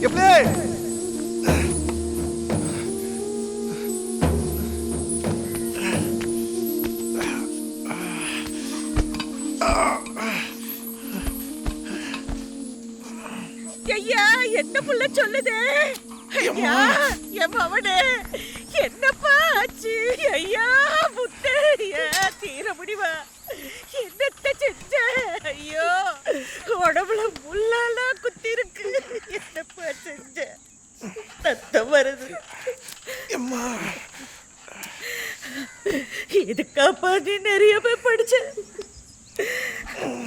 எப்படி ஐயா என்ன புள்ள சொல்லுதே? ஐயா என் மவனே என்னப்பா ஆச்சு? ஐயா முத்தே தீர முடிவா என்னத்த செஞ்ச? ஐயோ உடம்புல முள்ளெல்லாம் குத்தி இருக்கு. என்னப்பா செஞ்ச? ரத்தம் வருது. இதுக்காப்பா நீ நிறைய போய் படிச்ச?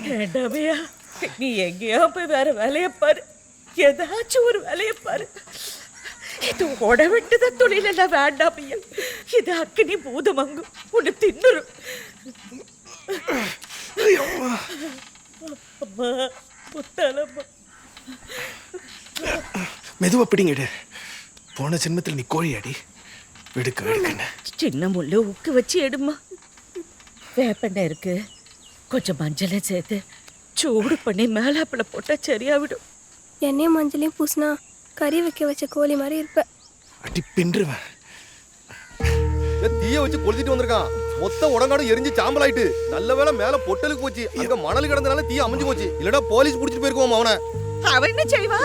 வேண்டாமையா, நீ எங்கேயோ போய் வேற வேலையை பாரு. ஏதாச்சும் ஒரு வேலையை பாரு. இது உட விட்டுதான் தொழிலெல்லாம் வேண்டாம் ஐயா. இது அக்கினி பூதமங்கு உன்னை தின்னுரும். அம்மா புத்தாலம்மா. மெதுவா பிடிங்கிடு. போன ஜென்மத்தில் நீ கோழி அடி வெடுக்க வெடுக்கன்னு. சின்ன முள்ளு உக்கு வச்சு எடுமா. வேப்பெண்ணெய் இருக்கு, கொஞ்சம் மஞ்சளை சேர்த்து சூடு பண்ணி மேலாப்பில போட்டா சரியாவிடும். எண்ணெயும் மஞ்சளையும் பூசினா கறி வைக்க வச்ச கோழி மாதிரி இருப்ப. அடி பின்றுவேன். தீய வச்சு கொளுத்திட்டு வந்திருக்கான். மொத்த உடங்காடு எரிஞ்சு சாம்பல் ஆயிட்டு. நல்ல வேளை மேல பொட்டலுக்கு போச்சு. அங்க மணல் கிடந்தனால தீ அமைஞ்சு போச்சு. இல்லனா போலீஸ் புடிச்சிட்டு போயிருக்கோம் அவனை. அவன் என்ன செய்வா?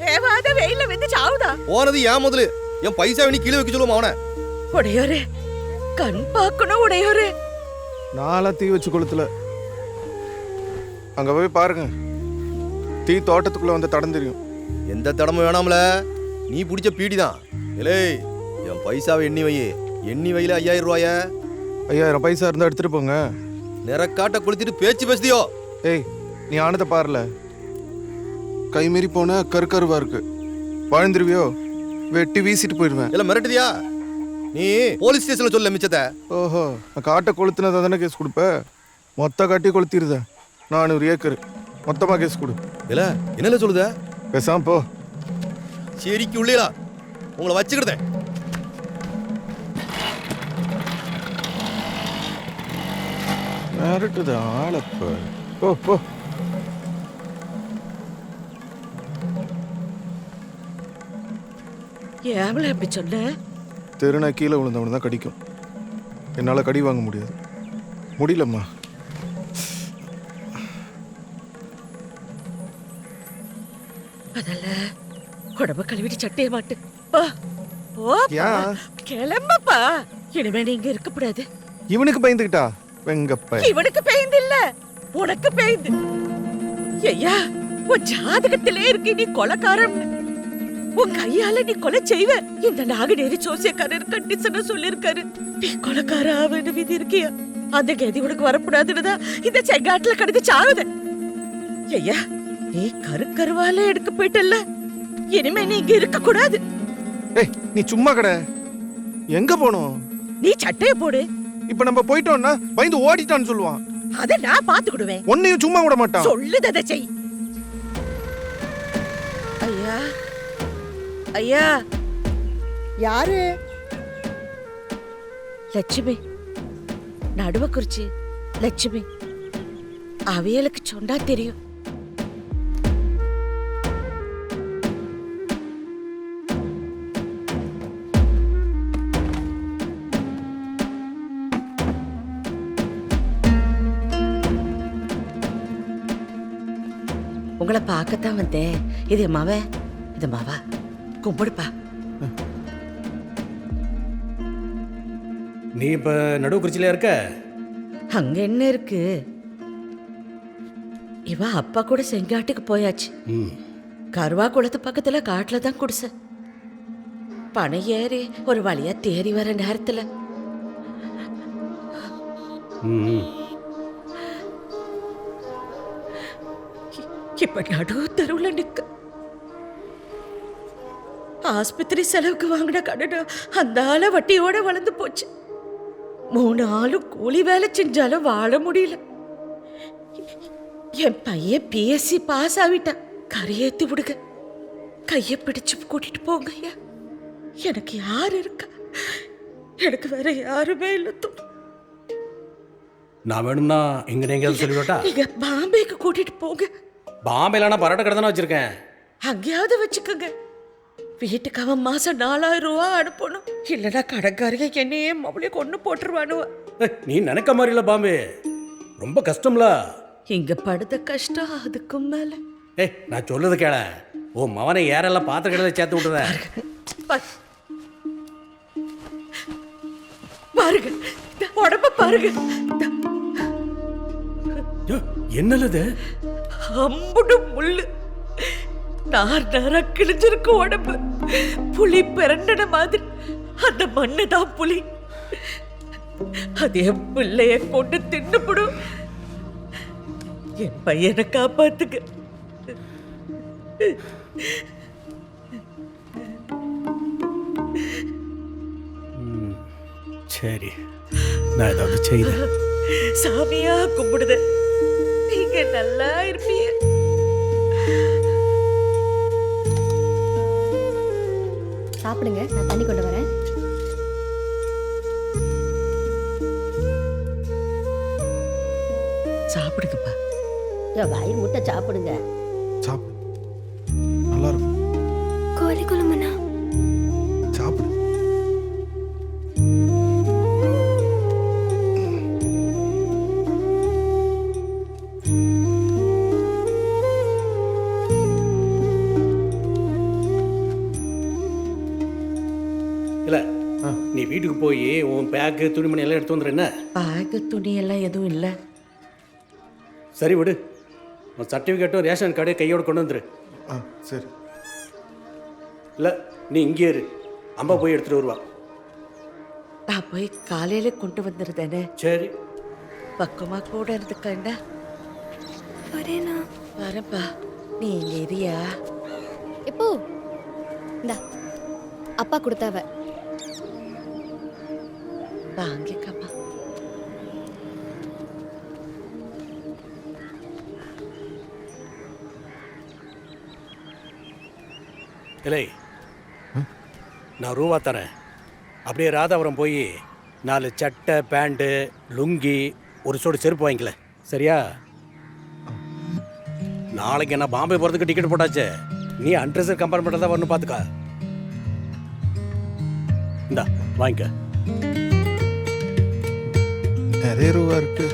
வேவாத வெயில வந்து சாவுதா? போனது ஏன் முதல்ல என் பைசா வேணி கீழே வைக்க சொல்லுவோம் அவனை. உடையோரே கண் பார்க்கணும். உடையோரே நாளா தீ வச்சு கொளுத்துல. அங்க போய் பாருங்க, தீ தோட்டத்துக்குள்ள வந்து தடம் தெரியும். எந்த தடமும் வேணாம்ல, நீ பிடிச்ச பீடிதான். இலே என் பைசாவை எண்ணி வை. எண்ணி வையில 5000 ரூபாய. 5000 பைசா இருந்தா எடுத்துட்டு போங்க. நிறக்காட்ட கொளுத்திட்டு பேச்சு பேசுதியோ? ஏய், நீ ஆனதை பாருல. கை மீறி போன கருக்கருவா இருக்கு. வாழ்ந்துருவியோ? வெட்டி வீசிட்டு போயிடுவேன். இல்ல மிரட்டுதியா? நீ போலீஸ் ஸ்டேஷன்ல சொல்ல மிச்சத்தை. ஓஹோ, நான் காட்டை கொளுத்துனதா தானே கேஸ் கொடுப்ப? மொத்த காட்டி கொளுத்திருத. 400 ஏக்கர் மொத்தமா கேஸ் கொடு. இல்ல என்னல சொல்லுத? பேசாம போ. சரிக்கு உள்ளேலா உங்களை வச்சுக்கிட்டேன். மிரட்டுது ஆளப்ப. போ போ. ஏவல அப்படி சொல்ல? தெருனா கீழே விழுந்தவனு தான் கடிக்கும். என்னால கடி வாங்க முடியாது. முடியலம்மா. அதல்ல உடம்ப கழுவிட்டு சட்டைய மாட்டு. போ போ கிளம்பப்பா. இனிமே நீங்க இருக்க கூடாது. இவனுக்கு பயந்துக்கிட்டா வெங்கப்ப. இவனுக்கு பயந்து இல்ல, உனக்கு பயந்து. ஐயா உன் ஜாதகத்திலே இருக்கு நீ கொலைக்காரன். உன் கையால நீ கொலை செய்வ. இந்த நாகநேரி ஜோசியக்காரர் கண்டிஷனா சொல்லிருக்காரு. நீ கொலைக்கார ஆவன்னு விதி இருக்கியா? அந்த கதி உனக்கு வரக்கூடாதுன்னுதான் இந்த செங்காட்டுல கிடந்து சாவுத. ஐயா நீ கருக்கருவால எடுக்க போயிட்டல்ல, இனிமே நீ இங்க இருக்க கூடாது. ஏய், நீ சும்மா கடை. எங்க போனோம்? நீ சட்டைய போடு. இப்ப நம்ம போயிட்டோம்னா பயந்து ஓடிட்டான்னு சொல்லுவான். அத நான் பாத்துக்கிடுவேன். ஒன்னையும் சும்மா விட மாட்டான். சொல்லுதத செய். ஐயா ஐயா. யாரு? லட்சுமி, நடுவக்குறிச்சி லட்சுமி. அவையலுக்கு சொன்னா தெரியும். உங்களை பார்க்கத்தான் வந்தேன். இது மாவ, இது மாவா, கும்பிடுப்பா. நீ இப்ப நடுவுக்குறிச்சியில இருக்க? அங்க என்ன இருக்கு? இவ அப்பா கூட செங்காட்டுக்கு போயாச்சு. கருவா குளத்து பக்கத்துல காட்டுல தான் குடிசை. பனை ஏறி ஒரு வழியா தேறி வர நேரத்துல இப்ப நடு தெருவுல நிக்க. ஆஸ்பத்திரி செலவுக்கு வாங்கின கடன் அந்த ஆள வட்டியோட வளர்ந்து போச்சு. 3 ஆளும் கூலி வேலை செஞ்சாலும் வாழ முடியல. என் பையன் பிஎஸ்சி பாஸ் ஆகிட்டான். கரையேத்தி விடுங்க, கைய பிடிச்சு கூட்டிட்டு போங்க ஐயா. எனக்கு யார் இருக்கா? எனக்கு வேற யாருமே இல்லை. நான் வேணும்னா இங்க எங்கேயாவது சொல்லிவிட்டா? நீங்க பாம்பேக்கு கூட்டிட்டு போங்க. பாம்பேல நான் பரோட்டா கடை தானே வச்சிருக்கேன். அங்கேயாவது வச்சுக்கோங்க. வீட்டுக்கு அவன் மாசம் 4000 ரூபா அனுப்பணும். இல்லைன்னா கடைக்காரிக என்னையே மவளே கொண்டு போட்டுருவானுவ. நீ நினைக்க மாதிரி இல்லை பாம்பே, ரொம்ப கஷ்டம்ல. இங்க படுத்த கஷ்டம் அதுக்கும் மேல. நான் சொல்லுது கேள, ஓ மவனை ஏரெல்லாம் பாத்திர கடையில் சேர்த்து விட்டுற. பாருங்க உடம்ப பாருங்க. என்னது அம்புடு முள்ளு, நார் நாரா கிழிஞ்சிருக்கு உடம்பு. புலி பிறண்டன மாதிரி அந்த மண்ணு தான் புலி. அதே பிள்ளைய கொண்டு தின்னுபடும். என் பையனை காப்பாத்துக்க. சரி, நான் ஏதாவது செய்த சாமியா கும்பிடுத. நீங்க நல்லா இருப்பீங்க. சாப்பிடுங்க, நான் தண்ணி கொண்டு வரேன். சாப்பிடுங்கப்பா. வயிறு முட்டை சாப்பிடுங்க. சாப்பிடு, நல்லா இருக்கும். கோழி குழம்புனா சாப்பிடு. இல்லை, நீ வீட்டுக்கு போய் உன் பேக்கு துணிமணி எல்லாம் எடுத்து வந்துடு. என்ன பேக்கு துணி எல்லாம் எதுவும் இல்லை. சரி விடு, உன் சர்டிஃபிகேட்டும் ரேஷன் கார்டு கையோடு கொண்டு வந்துரு. சரி. இல்லை, நீ இங்கே இரு, அம்மா போய் எடுத்துகிட்டு வருவா. நான் போய் காலையில கொண்டு வந்துருதானே. சரி, பக்கமா கூட இருந்துக்கண்டா. வரேனா? வரப்பா, நீ இங்க இரியா. எப்போ இந்தா அப்பா கொடுத்தாவ. வாங்கிக்கப்பா. இல்லை, நான் ரூபா தரேன். அப்படியே ராதாபுரம் போய் 4 சட்டை, பேண்ட்டு, லுங்கி, ஒரு சோடு செருப்பு வாங்கிக்கல, சரியா? நாளைக்கு என்ன பாம்பே போகிறதுக்கு டிக்கெட் போட்டாச்சு. நீ அன்ட்ரெஸர் கம்பார்ட்மெண்ட்டில் தான் வரணும், பார்த்துக்கா. இந்தா வாங்கிக்க. நிறைய ரூபா இருக்கு.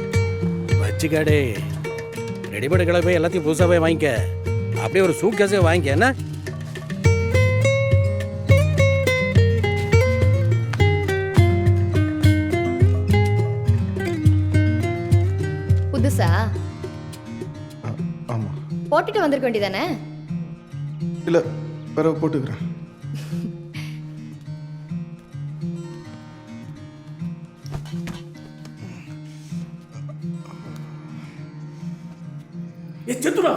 வச்சுக்காடே, ரெடிமேடு கடை போய் எல்லாத்தையும் புதுசாகவே வாங்கிக்க. அப்படியே ஒரு சூட் கேஸே வாங்கிக்க. என்ன புதுசா ஆமா. போட்டுட்டு வந்திருக்க வேண்டியதானே? இல்ல, பிறகு போட்டுக்கிறேன். சத்துரா,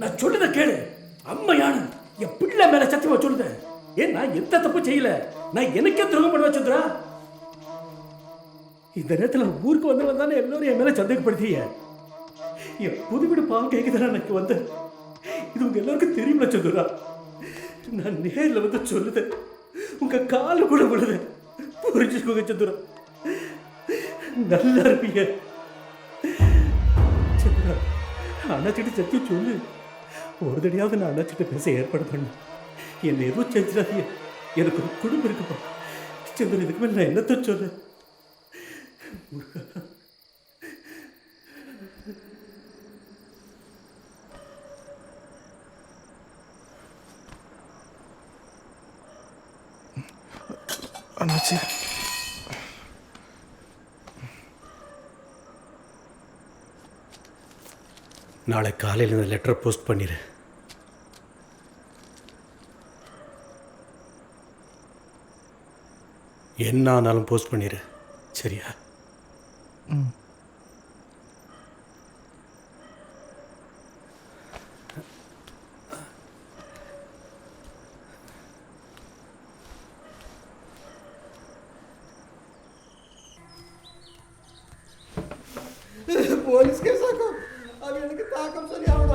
நான் சொல்றத கேளு. அம்மையான என் பிள்ளை மேல சத்தியமா சொல்லுத. ஏன் நான் எந்த தப்பு செய்யல. நான் எனக்கே துரோகம் பண்ண சத்துரா. இந்த நேரத்தில் ஊருக்கு வந்தவன் தானே எல்லாரும் என் மேல சந்தேகப்படுத்திய. என் புது வீடு பால் கேட்குதானே எனக்கு வந்து. இது உங்க எல்லாருக்கும் தெரியுமா சந்துரா? நான் நேரில் வந்து சொல்லுது, உங்க கால கூட விழுது. புரிஞ்சுக்கோங்க சந்துரா, நல்லா இருப்பீங்க. சந்துரா, அண்ணாச்சிட்டு சத்தியம் சொல்லு. ஒரு தடையாவது நான் அண்ணாச்சிட்ட பேச ஏற்பாடு பண்ணு. என்னை எதுவும் செஞ்சிடாதீங்க. எனக்கு ஒரு குடும்பம் இருக்குப்பா. சந்திரன், இதுக்கு மேலே நான் என்னத்த சொல்ல? அண்ணாச்சி, நாளை காலையில் இந்த லெட்டரை போஸ்ட் பண்ணிடு. என்ன ஆனாலும் போஸ்ட் பண்ணிடு, சரியா? போலீஸ் கேஸ் ஆக்கும். அது எனக்கு தாக்கம் சொல்லி ஆகணும்.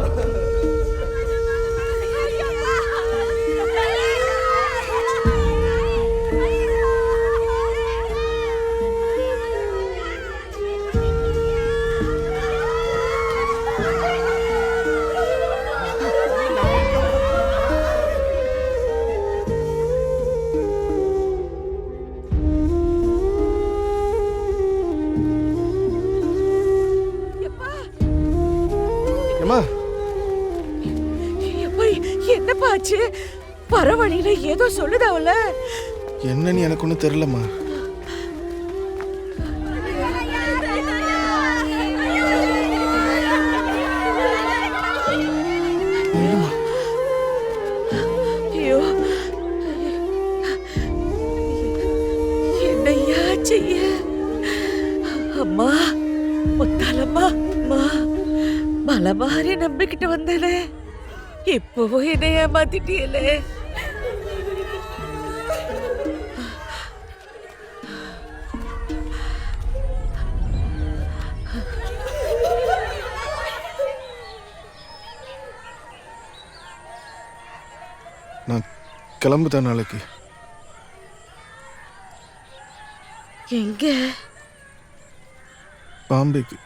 என்னப்பா ஆச்சு? வர வழியில ஏதோ சொல்லுதாவல. என்னன்னு எனக்கு ஒன்றும் தெரிலம்மா. ஐயோ, என்னையா செய்ய? அம்மா, முத்தாலம்மா, அம்மா, மலை மாறி நம்பிக்கிட்டு வந்தேனே, இப்பவும் என்னை ஏமாத்திட்டியலே. நான் கிளம்புதேன் நாளைக்கு. எங்க? பாம்பேக்கு,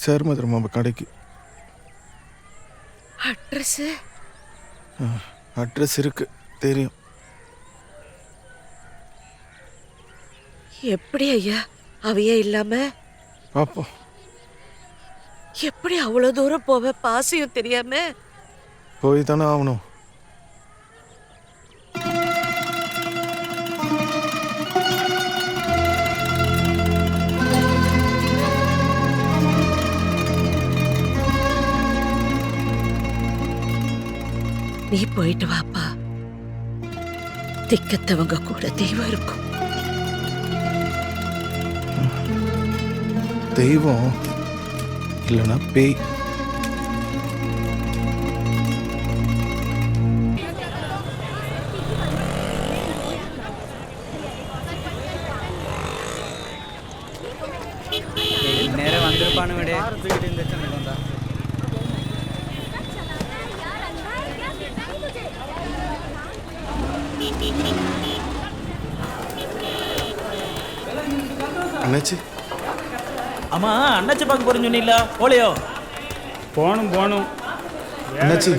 சேர்மதுரை மாமா கடைக்கு. அட்ரஸ்? அட்ரஸ் இருக்கு, தெரியும். எப்படி ஐயா அவையே இல்லாம? பார்ப்போம். எப்படி அவ்வளவு தூரம் போவ, பாசையும் தெரியாம? போய் தானே ஆகணும். நீ போயிட்டு வாப்பா. திக்கத்தவங்க கூட தெய்வம் இருக்கும். தெய்வம் இல்லைன்னா பேய். நேரம் வந்திருப்பானு விட. அண்ணாச்சி, ஆமா, அண்ணாச்சி பார்க்க போறேன்னு சொன்னீங்களா? போலையோ? போகணும். அண்ணாச்சி.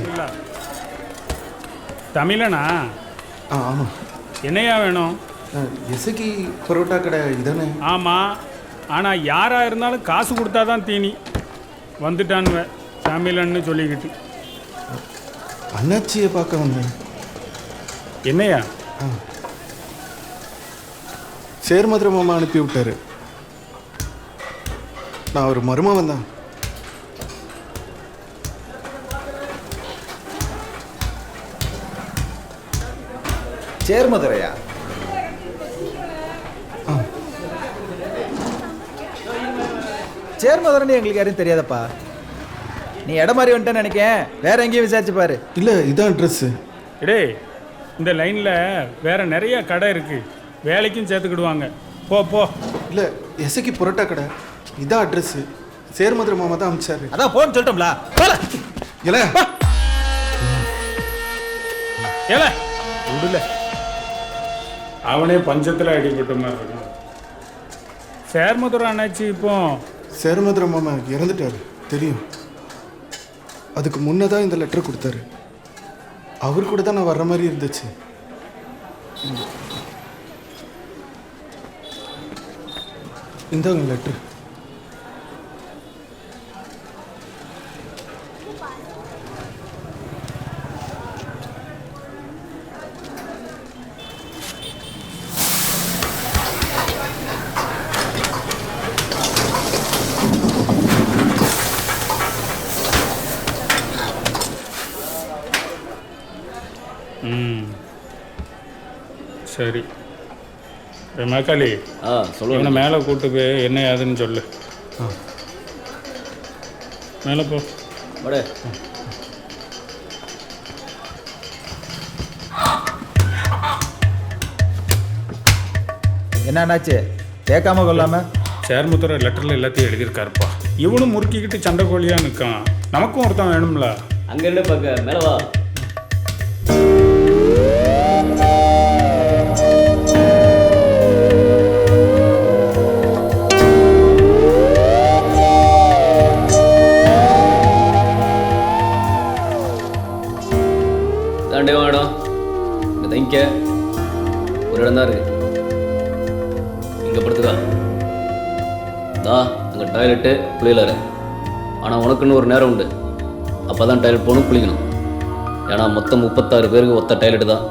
தமிழனா? ஆமாம். என்னையா வேணும்? எசகி பரோட்டா கடை இதானே? ஆமாம், ஆனால் யாராக இருந்தாலும் காசு கொடுத்தா தான் தீனி. வந்துட்டானுவ தமிழன்னு சொல்லிக்கிட்டு. அண்ணாச்சியை பார்க்க வந்தேன். என்னையா? சேர்மதுரை மாமா அனுப்பி விட்டாரு. நான் ஒரு மருமகன் தான். சேர்மதுரையா? சேர்மதுரைன்னு எங்களுக்கு யாரும் தெரியாதப்பா. நீ இடம் மாதிரி வந்துட்டேன்னு நினைக்கேன். வேற எங்கேயும் விசாரிச்சு பாரு. இல்லை, இதான் அட்ரஸ்ஸு. இடே, இந்த லைனில் வேற நிறைய கடை இருக்கு, வேலைக்கும் சேர்த்துக்கிடுவாங்க. போ போ. இல்லை, எசகி பரோட்டா கடை இதான் அட்ரஸ்ஸு. சேர்மதுரை மாமா தான் அனுப்பிச்சாரு. அதான் போன்னு சொல்லிட்டோம்ல. இல்லை ஏல விடல, அவனே பஞ்சத்தில் அடிபட்ட மாதிரி இருக்கும். சேர்மதுரை அண்ணாச்சி இப்போ சேர்மதுரை மாமா இறந்துட்டாரு, தெரியும். அதுக்கு முன்னே தான் இந்த லெட்டர் கொடுத்தாரு. அவர் கூட தான் நான் வர்ற மாதிரி இருந்துச்சு. இந்தாங்க லெட்ரு. சரி. மேக்காளி, சொல்லுங்க. மேலே கூட்டு போய் என்ன ஏதுன்னு சொல்லு. மேலே போ. என்னாச்சு கேட்காம கொள்ளாம? சேர்முத்துற லெட்டரில் எல்லாத்தையும் எழுதியிருக்காருப்பா. இவனும் முறுக்கிக்கிட்டு சண்டை கோழியாக நிற்கான். நமக்கும் ஒருத்தன் வேணும்ல. அங்கே இருந்து பார்க்க மேலே வா. தாண்டே இடம் இங்கே தங்கிக்க. ஒரு இடம் தான் இருக்கு, இங்கே படுத்துக்கா. தா அங்கே டாய்லெட்டு குளியலறை. ஆனால் உனக்குன்னு ஒரு நேரம் உண்டு, அப்போ தான் டாய்லெட் போகணும், குளிக்கணும். ஏன்னா மொத்தம் 36 பேருக்கு ஒத்த டாய்லெட்டு தான்.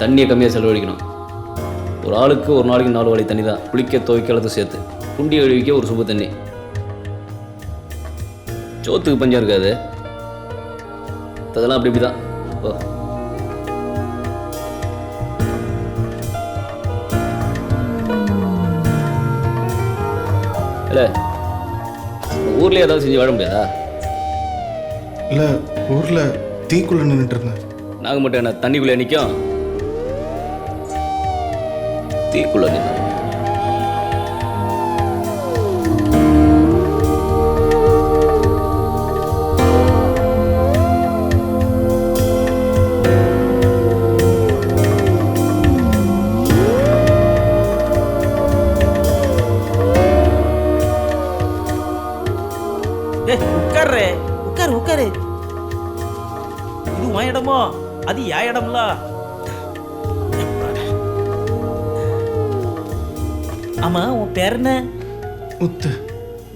தண்ணியை கம்மியாக செலவழிக்கணும். ஒரு ஆளுக்கு ஒரு நாளைக்கு 4 வாளி தண்ணி தான், குளிக்க துவைக்கிறதும் சேர்த்து. குண்டி கழுவிக்க ஒரு சுப தண்ணி. சோத்துக்கு பஞ்சம் இருக்காது. அதெல்லாம் அப்படி இப்படி தான். ஓ இல்லை, ஊர்லேயே ஏதாவது செஞ்சு வாழ முடியாதா? இல்லை, ஊரில் தீக்குள்ளே நின்றுட்டு இருந்தேன். நாங்கள் மட்டும் என்ன தண்ணிக்குள்ளே நிற்கும்? தீக்குள்ளே நின்று உட்காரு உட்காரு உட்காரு. இது உன் இடமோ அது என் இடம்ல. ஆமா, உன் பேர் என்ன? முத்து.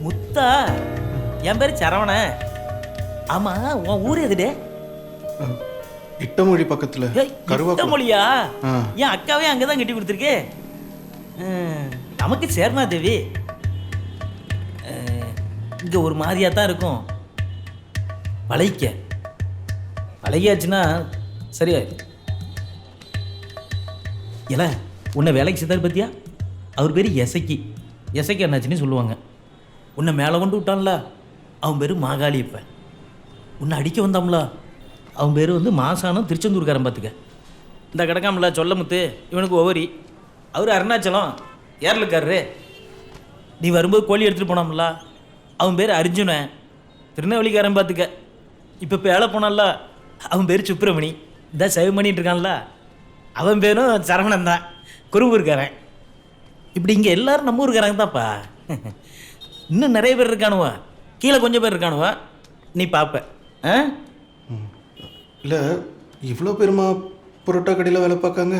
முத்தா? என் பேரு சரவண. ஆமா, உன் ஊர் எதுடே? இட்டமொழி பக்கத்தில் கருவாக்குளம். மொழியா? ஆ. என் அக்காவே அங்கதான் கட்டி கொடுத்துருக்கு. நமக்கு சேர்மா தேவி. இங்க ஒரு மாதிரியா தான் இருக்கும். பழகியாச்சுன்னா சரியா. இல்ல, உன்னை வேலைக்கு சேர்த்தாரு பத்தியா? அவர் பேர் எசக்கி என்னாச்சுன்னு சொல்லுவாங்க. உன்னை மேலே கொண்டு விட்டான்ல, அவன் பேர் மாகாளி. இப்போ உன்னை அடிக்க வந்தான்ல, அவன் பேர் வந்து மாசானம் திருச்செந்தூர்காரன். பார்த்துக்க, இந்த கிடக்காமல சொல்ல முத்து, இவனுக்கு ஒவ்வொரு. அவர் அருணாச்சலம் ஏர்லுக்காரரு. நீ வரும்போது கோழி எடுத்துகிட்டு போனாம்ல, அவன் பேர் அர்ஜுனன் திருநெல்வேலிக்காரன். பார்த்துக்க, இப்போ வேலை போனான்ல, அவன் பேர் சுப்பிரமணி. இந்த சேவ் பண்ணிட்டு இருக்கான்ல, அவன் பேரும் சரவணன் தான், குருவூர்காரன். இப்படி இங்கே எல்லாரும் நம்ம ஊருக்காரங்க தான்ப்பா. இன்னும் நிறைய பேர் இருக்கானுவா, கீழே கொஞ்சம் பேர் இருக்கானுவா, நீ பார்ப்ப. இல்லை, இவ்வளோ பேருமா புரோட்டா கடையில் வேலை பார்க்காங்க?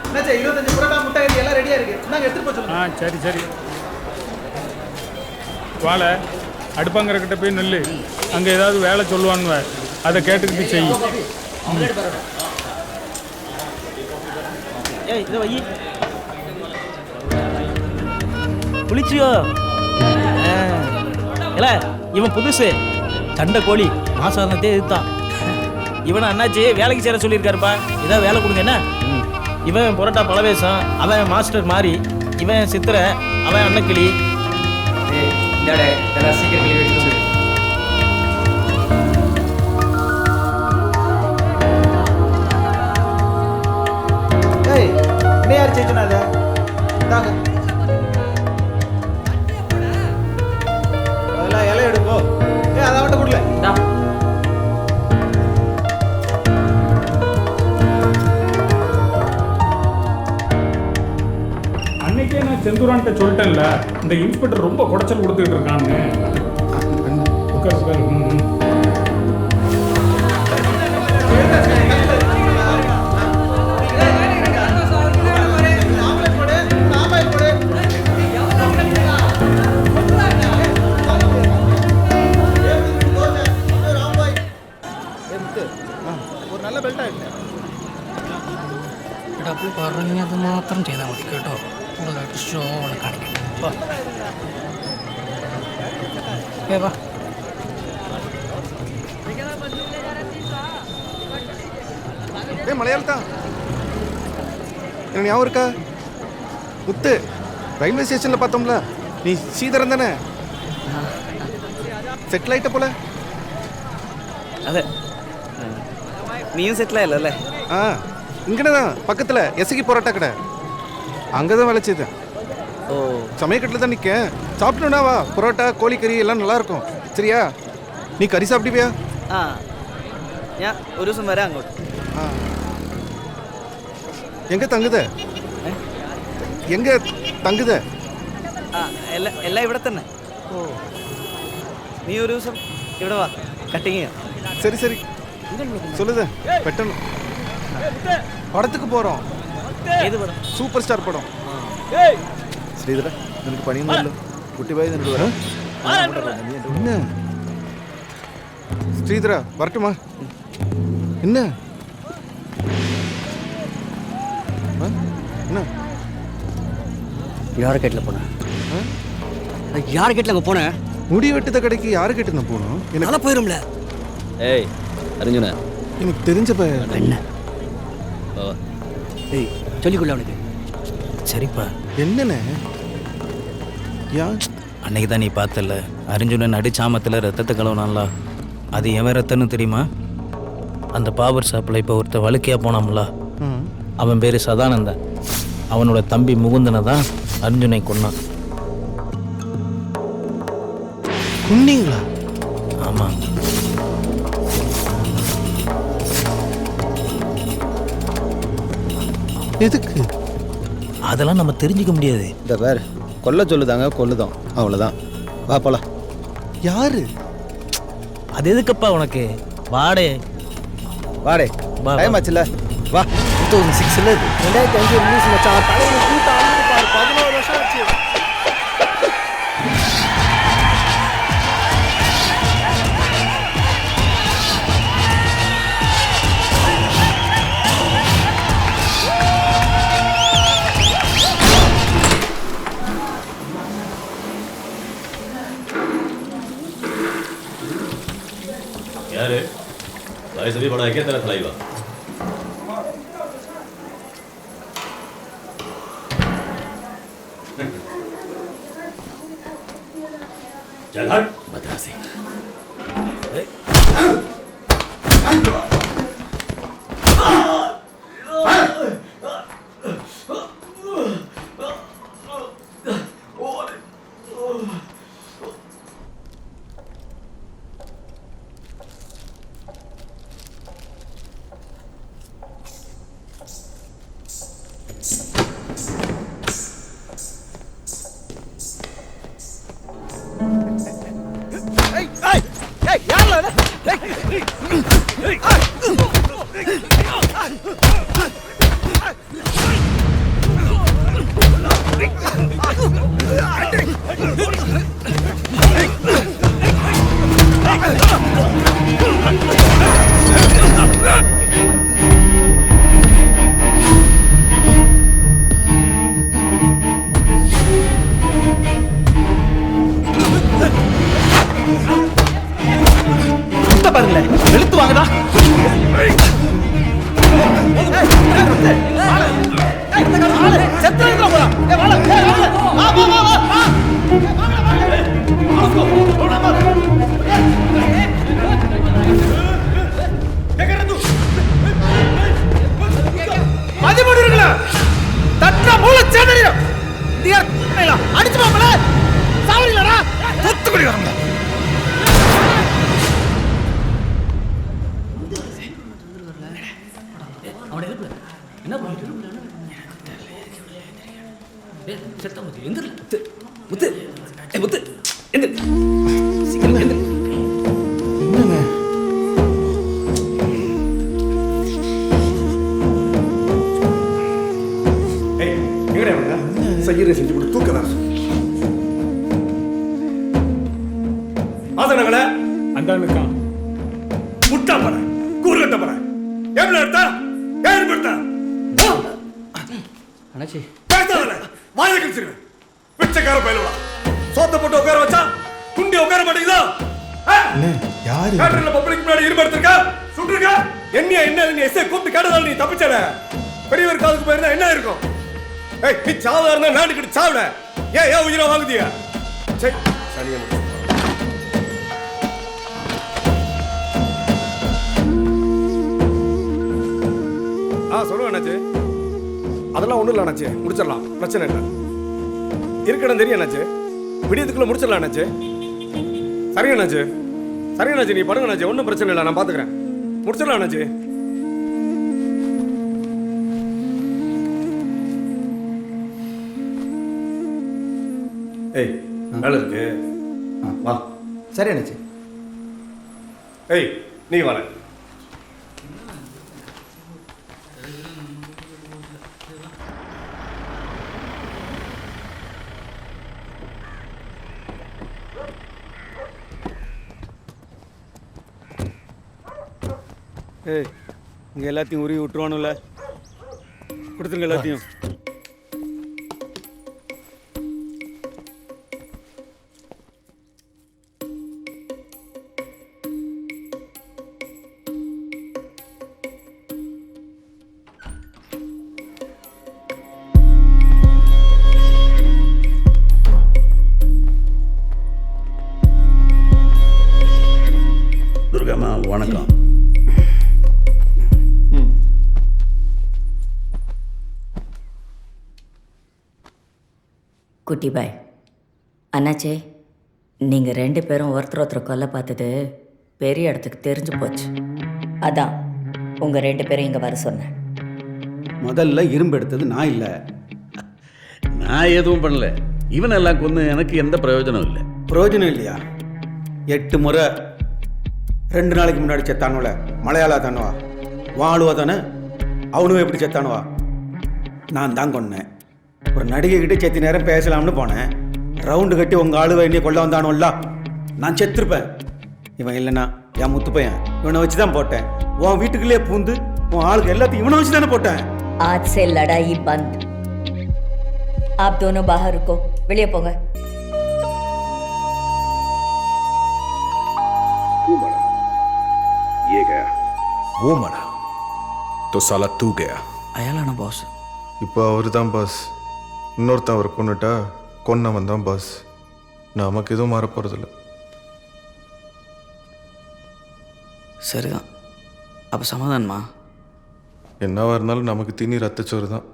என்னாச்சு? 25 புரோட்டா முட்டை கறி எல்லாம் ரெடியாக இருக்கு. நாங்கள் எடுத்துகிட்டு போக சொல்லுங்கள். சரி சரி. வாழை அடுப்பாங்கறக்கிட்ட போய் நெல். அங்கே ஏதாவது வேலை சொல்லுவானுவ, அதை கேட்டுக்கிட்டு செய். இதை வை. குளிச்சியோ? இல்லை, இவன் புதுசு சண்டை கோழி மாசாரணத்தே எதிர்த்தான். இவனை அண்ணாச்சி வேலைக்கு சேர சொல்லியிருக்காருப்பா. ஏதாவது வேலை கொடுங்க. என்ன இவன் புரோட்டா பழவேஷம், அவன் மாஸ்டர் மாதிரி, இவன் சித்திரை, அவன் அன்னக்கிளி. ஏய், என்ன யார் செய்யணும்? அதை தாங்க, அதெல்லாம் இலை எடுப்போ. அதை மட்டும் கொடுல. அன்னைக்கே நான் செந்தூரான்ட்ட சொல்லிட்டேன்ல, இந்த இன்ஸ்பெக்டர் ரொம்ப குடைச்சல் கொடுத்துக்கிட்டு இருக்கான்னு. உட்கார் உட்கார். ഒരു നല്ല ബെൽറ്റായിട്ടില്ല. അപ്പോൾ പറഞ്ഞത് മാത്രം ചെയ്താൽ മതി കേട്ടോ. കൂടുതലായിട്ട് ഷോ ആണ് കാണിക്കുന്നത്. വാ. மலையாளத்தா எனக்கு ஞாபகம் இருக்கா? முத்து, ரயில்வே ஸ்டேஷனில் பார்த்தோம்ல, நீ ஸ்ரீதரன் தானே? செட்டில் ஆகிட்ட போல. അതെ, നീയും സെറ്റിൽ ആയല്ലോ? ஆ, இங்கே தான் பக்கத்தில் எசகி பரோட்டா கடை, அங்கே தான் வேலை செய்தேன். ஓ, சமயக்கட்டில் தான் நிற்கேன். சாப்பிட்டோன்னா வா, பரோட்டா கோழிக்கறி எல்லாம் நல்லாயிருக்கும். சரியா? நீ கறி சாப்பிடுவியா? ആ, ഞാൻ ഒരു ദിവസം വരാം അങ്ങോട്ട്. ஆ, எங்கே தங்குத? எங்க തങ്കുത എല്ലാം ഇവിടെ തന്നെ നീ ഒരു ദിവസം ഇവിടെ വാ കട്ടിങ് சரி சரி சொல்லுத பெட்டணும் படத்துக்கு போறோம் ഏത് പടം சூப்பர் ஸ்டார் படம் ശ്രീധര നിനക്ക് പണിയൊന്നുമല്ലോ കുട്ടി പോയി നിനക്ക് വരാം என்ன ஸ்ரீதரா வரட்டுமா என்ன என்ன யாரை கேட்டில் போனேன் யாரை கேட்டில் அங்கே போனேன் முடி வெட்டுத கடைக்கு யாரு கேட்டு நான் போகணும் நல்லா போயிரும்ல ஏய் அறிஞ்சுன எனக்கு தெரிஞ்ச பையன் என்ன ஏய் சொல்லிக்கொள்ள அவனுக்கு சரிப்பா. என்னண்ணே யா அன்னைக்கு தான் நீ பார்த்தல அர்ஜுனன் நடுச்சாமத்தில் ரத்தத்தை கலவனான்ல, அது எவன் ரத்தன்னு தெரியுமா? அந்த பாபர் ஷாப்பில் இப்போ ஒருத்தர் வழுக்கையாக போனாம்ல, அவன் பேர் சதானந்தன். அவனோட தம்பி முகுந்தனை தான் அர்ஜுனை கொன்னான். கொன்னீங்களா? ஆமாம். எதுக்கு? அதெல்லாம் நம்ம தெரிஞ்சுக்க முடியாது. இந்த பேர் கொல்ல சொல்லுதாங்க, கொல்லுதான், அவ்வளோதான். வா போலாம். யாரு? அது எதுக்கப்பா உனக்கு? வாடே வாடே, டைம் ஆச்சுல, வா. 2006 இது. 2005 ரிலீஸ் மச்சான். தலையில கூட்ட ஆளுங்க பாரு, 11 வருஷம் ஆச்சு. यार भाई सभी बड़ा है क्या तेरा खिलाईवा? चल हट बदमाशी। பாருங்களேன், வெளுத்து வாங்கடா. அடிச்சு போங்களா சாவடிங்களா தூத்துக்குடி வரங்க. என்ன பண்ணிட்டு எந்திர முத்து முத்து எந்திர சீக்கிரம் எந்திர. என்னண்ணே? செய்யறே செஞ்சு கொடு, தூக்கதான் ஆசனங்கள அந்தானுக்கா முட்டா பற கூறுகட்ட பற எவ்வளவு எடுத்தா ஏன் எடுத்தா அண்ணாச்சி பேசாதல வாயை கிழிச்சிருவேன். பிச்சைக்கார பயலுவா சோத்த போட்டு உட்கார வச்சா குண்டி உட்கார மாட்டேங்குதா? அண்ணே, யாரு? கேட்டர்ல பப்ளிக் முன்னாடி இருமடுத்திருக்க சுட்டுருக்க. என்ன நீ எஸ்ஐ கூப்பிட்டு கேட்டதால நீ தப்பிச்சல. பெரியவர் காதுக்கு போயிருந்தா என்ன இருக்கும்? ஏய் நீ சாவதா இருந்தா நாட்டுக்கிட்டு சாவிட. ஏன் உயிரை வாங்குதியா? சரி சனியை முடிச்சு சொல்லுவேன் அண்ணாச்சி. அதெல்லாம் ஒன்றும் இல்லை அண்ணாச்சி, முடிச்சிடலாம், பிரச்சனை இல்லை. இருக்கணும் தெரியும் அண்ணாச்சி, விடியத்துக்குள்ள முடிச்சிடலாம் அண்ணாச்சி. சரிங்க அண்ணாச்சி, சரிங்க அண்ணாச்சி, நீ படுங்க அண்ணாச்சி, ஒன்றும் பிரச்சனை இல்லை, நான் பார்த்துக்கிறேன், முடிச்சிடலாம் அண்ணாச்சி. ஏய் வேலை இருக்கு வா. சரி அண்ணாச்சி. ஏய் நீ வர. ஏய் இங்கே எல்லாத்தையும் உருவி விட்டுருவானுல்ல, கொடுத்துருங்க எல்லாத்தையும். துர்காம்மா வணக்கம். குட்டி பாய், அண்ணாச்சே, நீங்கள் 2 பேரும் ஒருத்தர் கொல்ல பார்த்தது பெரிய இடத்துக்கு தெரிஞ்சு போச்சு. அதான் உங்கள் 2 பேரும் இங்கே வர சொன்னேன். முதல்ல இரும்பு எடுத்தது நான் இல்லை. நான் எதுவும் பண்ணல. இவனெல்லாம் கொண்டு எனக்கு எந்த பிரயோஜனம் இல்லை. பிரயோஜனம் இல்லையா? 8 முறை 2 நாளைக்கு முன்னாடி செத்தானுல மலையாளா தானுவா, வாழுவா தானே, அவனும் எப்படி செத்தானுவா? நான் தான் கொன்னேன். ஒரு நடிகை கிட்ட செத்து நேரம் பேசலாம்னு போனேன். ரவுண்டு கட்டி உங்கள் ஆளுவை என்னைய கொள்ள வந்தானுல்ல, நான் செத்துருப்பேன். இவன் இல்லைன்னா என் முத்து பையன், இவனை வச்சு தான் போட்டேன். உன் வீட்டுக்குள்ளேயே பூந்து உன் ஆளுக்கு எல்லாத்தையும் இவனை வச்சு தானே போட்டேன். आज से लड़ाई बंद. आप दोनों बाहर रुको, வெளியே போங்க. ये गया वो मरा तो साला तू गया. அயாலான பாஸ். இப்போ அவர் தான் பாஸ். இன்னொருத்தன் அவர் கொண்டுட்டா கொன்னவன் தான் பாஸ். நமக்கு எதுவும் மாற போகிறதில்ல. சரிதான். அப்போ சமாதானமா? என்னவா இருந்தாலும் நமக்கு தீனி ரத்தச்சோறு தான்.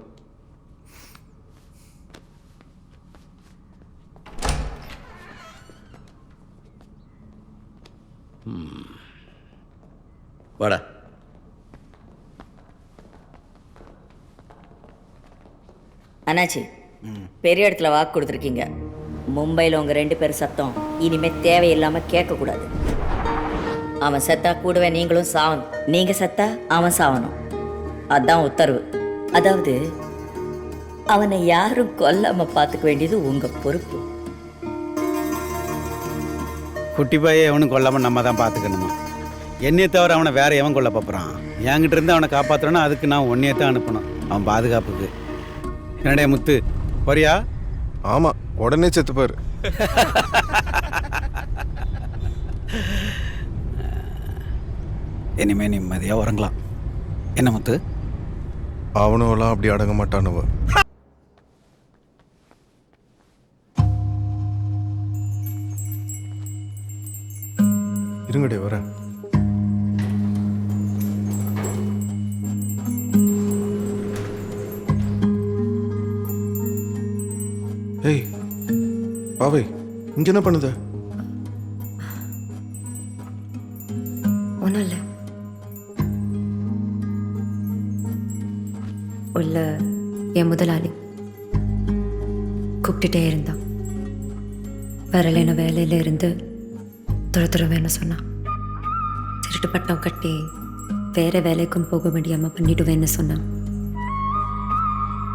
வாடா. அண்ணாச்சி, பெரிய இடத்துல வாக்கு கொடுத்துருக்கீங்க. மும்பையில் உங்கள் 2 பேர் சத்தம் இனிமேல் தேவையில்லாமல் கேட்கக்கூடாது. அவன் செத்தா கூடவே நீங்களும் சாவணும். நீங்கள் செத்தா அவன் சாவணும். அதான் உத்தரவு. அதாவது அவனை யாரும் கொல்லாமல் பார்த்துக்க வேண்டியது உங்கள் பொறுப்பு. குட்டி பையை எவனும் கொல்லாமல் நம்ம தான் பார்த்துக்கணுமா? என்னையை தவிர அவனை வேற எவன் கொல்ல பார்க்குறான்? என்கிட்ட இருந்து அவனை காப்பாற்றணும்னா அதுக்கு நான் உன்னையே தான் அனுப்பணும், அவன் பாதுகாப்புக்கு. என்னடைய முத்து, போறியா? ஆமாம், உடனே செத்துப்பார். இனிமே நிம்மதியாக உறங்கலாம். என்ன முத்து? அவனுவெல்லாம் அப்படி அடங்க மாட்டானுவ. இருங்கடே வரேன். ஏய் பாவை, இங்க என்ன பண்ணுத? ஒன்றும் இல்லை. உள்ள என் முதலாளி கூப்பிட்டுட்டே இருந்தான். வரலைன்னு வேலையில இருந்து துரத்துருவேன்னு சொன்னான். திருட்டு பட்டம் கட்டி வேற வேலைக்கும் போக முடியாமல் பண்ணிடுவேன்னு சொன்னான்.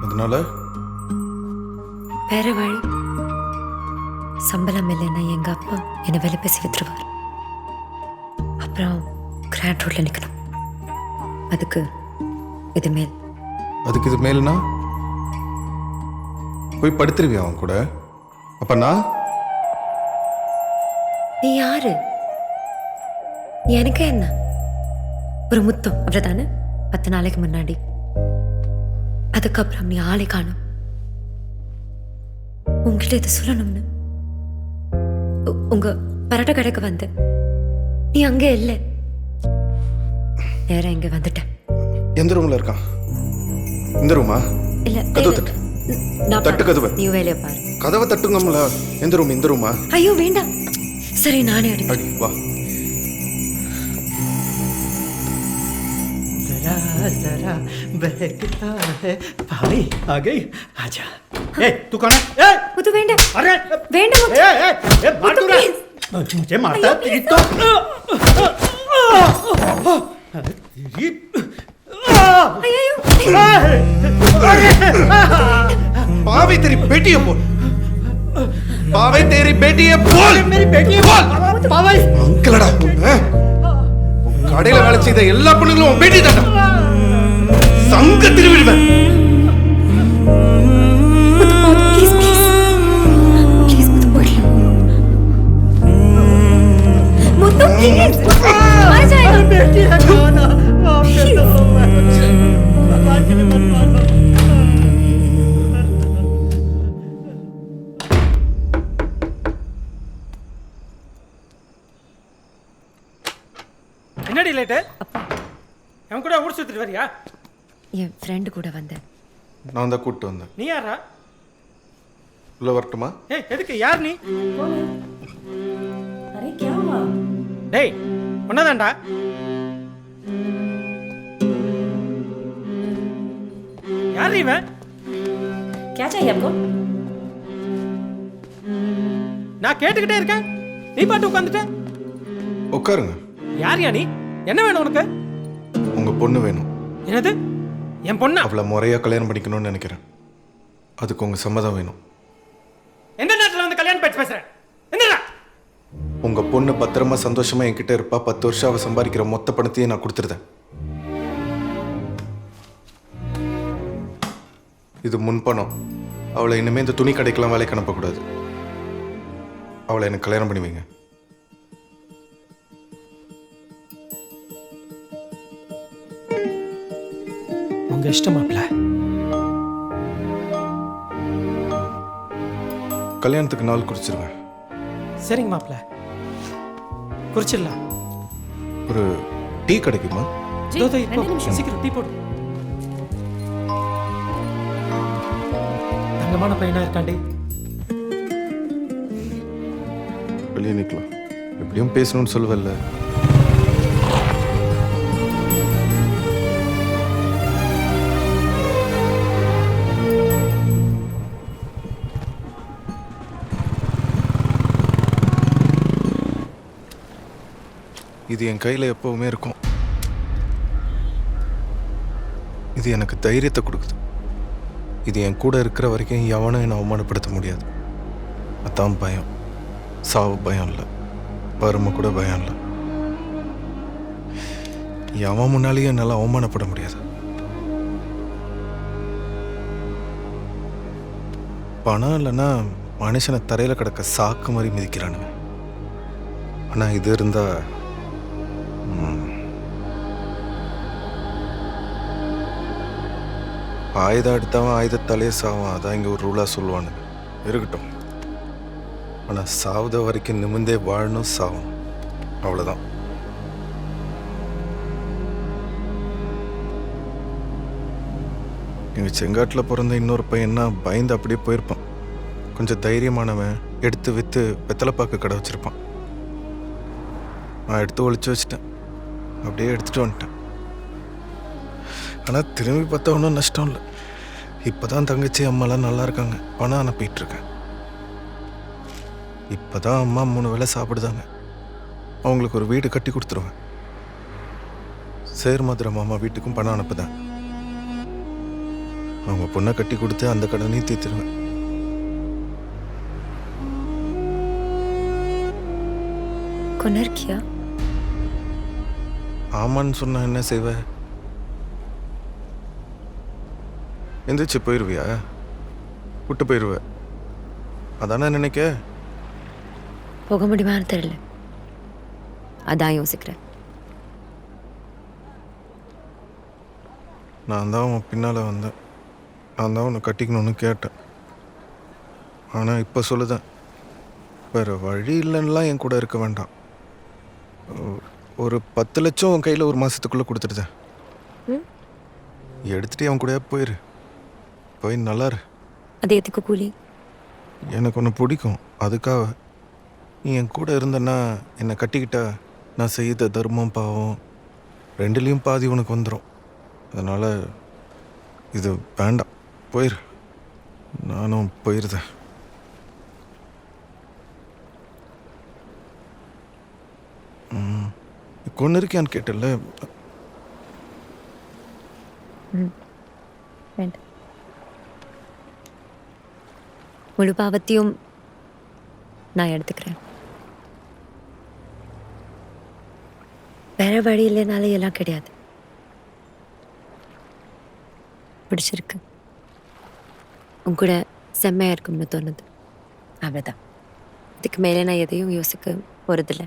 அதனால வேற வழி. சம்பளம் இல்லைன்னா எங்க அப்பா என்னை வேலை பேசி வித்துருவார். அப்புறம் கிராண்ட் ரோட்ல நிற்கணும். அதுக்கு இது மேல். அதுக்கு இது மேலுனா போய் படுத்துருவியா அவன் கூட? அப்ப நான் நீ யாரு? எனக்கு என்ன, ஒரு முத்தம் அவ்வளவுதானே? 10 நாளைக்கு முன்னாடி. அதுக்கப்புறம் நீ ஆளை காணும். உங்ககிட்ட இதை சொல்லணும்னு உங்க பரோட்டா கடைக்கு வந்து நீ அங்கே இல்லை, நேரம் இங்க வந்துட்டேன். எந்த ரூம்ல இருக்கான்? இந்த ரூமா? இல்ல, கதவு தட்டு. நான் தட்டு கதவை. நீ வேலையை பாரு. கதவை தட்டுங்கம்ல. எந்த ரூம்? இந்த ரூமா? ஐயோ வேண்டாம். சரி, நானே அடி. வா. जरा बहकता है भाई आ गई आजा ए तू कौन है ए मुझे वेंड अरे वेंड ए ए ए मार दूंगा मुझे मारता तेरी तो तेरी पावे तेरी बेटी है बोल पावे तेरी बेटी है बोल मेरी बेटी है बोल पावे अंकलड़ा கடையில வேலை செய்த எல்லா பொண்ணுங்களும் உன் பேட்டி தாண்டா சங்க திருவிடுவேன் प्लीज प्लीज प्लीज मुझे बोल मुझे प्लीज मर जाएगा बेटी है कौन आपके तो भगवान के लिए मत मारो என்னடி லேட்டு அவன் கூட ஊர் சுத்திட்டு வரியா என் ஃப்ரெண்ட் கூட வந்தேன் நான் தான் கூப்பிட்டு வந்தேன் நீ யாரா உள்ள வரட்டுமா ஏய் எதுக்கு யார் நீ டேய் ஒன்னதான்டா யார் இவன் क्या चाहिए आपको நான் கேட்டுக்கிட்டே இருக்கேன் நீ பாட்டு உட்காந்துட்ட உட்காருங்க யார் நீ என்ன வேணும் உனக்கு உங்க பொண்ணு வேணும் என்னது என் பொண்ணா அவளை முறையா கல்யாணம் பண்ணிக்கணும்னு நினைக்கிறேன் அதுக்கு உங்க சம்மதம் வேணும் எந்த நேரத்துல வந்து கல்யாணம் பேச்சு பேசுறேன் என்னடா உங்க பொண்ணு பத்திரமா சந்தோஷமா என்கிட்ட இருப்பா 10 வருஷம் அவ சம்பாதிக்கிற மொத்த பணத்தையும் நான் கொடுத்துருந்தேன் இது முன்பணம் அவளை இனிமே இந்த துணி கடைக்கெல்லாம் வேலைக்கு அனுப்பக்கூடாது அவளை எனக்கு கல்யாணம் பண்ணி வைங்க உங்க இஷ்டம் மாப்ள கல்யாணத்துக்கு நாள் குறிச்சிருங்க சரிங்க மாப்ள குறிச்சிடலாம் ஒரு டீ கிடைக்குமா சீக்கிரம் டீ போடு தங்கமான பையனா இருக்காண்டி வெளியே நிற்கலாம் எப்படியும் பேசணும்னு சொல்லுவல்ல இது என் கையில் எப்பவுமே இருக்கும் இது எனக்கு தைரியத்தை கொடுக்குது இது என் கூட இருக்கிற வரைக்கும் எவனும் என்னை அவமானப்படுத்த முடியாது அதான் பயம் சாவு பயம் இல்லை வறுமை கூட பயம் இல்லை எவன் முன்னாலேயும் என்னால் அவமானப்பட முடியாது பணம் இல்லைன்னா மனுஷனை தரையில் கிடக்க சாக்கு மாதிரி மிதிக்கிறானுங்க ஆனால் இது இருந்தா ஆயுதம் எடுத்தவன் ஆயுதத்தாலே சாவான் அதான் இங்கே ஒரு ரூலாக சொல்லுவானுங்க இருக்கட்டும் ஆனால் சாவுத வரைக்கும் நிமிந்தே வாழணும் சாவணும் அவ்வளோதான் எங்கள் செங்காட்டில் பிறந்த இன்னொரு பையன்னா பயந்து அப்படியே போயிருப்பான் கொஞ்சம் தைரியமானவன் எடுத்து விற்று வெத்தலைப்பாக்கு கடை வச்சுருப்பான் நான் எடுத்து ஒழிச்சு வச்சிட்டேன் அப்படியே எடுத்துகிட்டு வந்துட்டேன் ஆனால் திரும்பி பார்த்தா ஒன்றும் நஷ்டம் இல்லை இப்போ தான் தங்கச்சி அம்மாலாம் நல்லா இருக்காங்க பணம் அனுப்பிட்டுருக்கேன் இப்போ தான் அம்மா 3 வேளை சாப்பிடுதாங்க அவங்களுக்கு ஒரு வீடு கட்டி கொடுத்துருவேன் சேர்மதுரை மாமா வீட்டுக்கும் பணம் அனுப்புதேன் அவங்க பொண்ணை கட்டி கொடுத்து அந்த கடனையும் தீர்த்துருவேன் கொனர்க்கியா ஆமான்னு சொன்னா என்ன செய்வ எந்திரிச்சு போயிடுவியா விட்டு போயிடுவ அதானே நினைக்க போக முடியுமான்னு தெரியல அதான் யோசிக்கிறேன் நான் தான் அவன் பின்னால் வந்தேன் நான் தான் உன்னை கட்டிக்கணும்னு கேட்டேன் ஆனால் இப்போ சொல்லுதேன் வேறு வழி இல்லைன்னுலாம் என் கூட இருக்க வேண்டாம் ஒரு 10 லட்சம் உன் கையில் ஒரு மாதத்துக்குள்ளே கொடுத்துடுதேன் எடுத்துகிட்டு அவன் கூட போயிரு போய் நல்லாரு அது எதுக்கு கூலி எனக்கு ஒன்று பிடிக்கும் அதுக்காக நீ என் கூட இருந்தன்னா என்னை கட்டிக்கிட்டா நான் செய்த தர்மம் பாவம் ரெண்டுலேயும் பாதி உனக்கு வந்துடும் அதனால் இது வேண்டாம், போயிரு. நானும் போயிருந்தேன். கொண்டு இருக்கியான்னு கேட்டல. வேண்டாம். முழு பாவத்தையும் நான் எடுத்துக்கிறேன். வேற வழி இல்லைனால எல்லாம் கிடையாது. பிடிச்சிருக்கு, உன் கூட செம்மையா இருக்கும்னு தோணுது, அவ்வளோதான். இதுக்கு மேலே நான் எதையும் யோசிக்க போகிறதில்ல.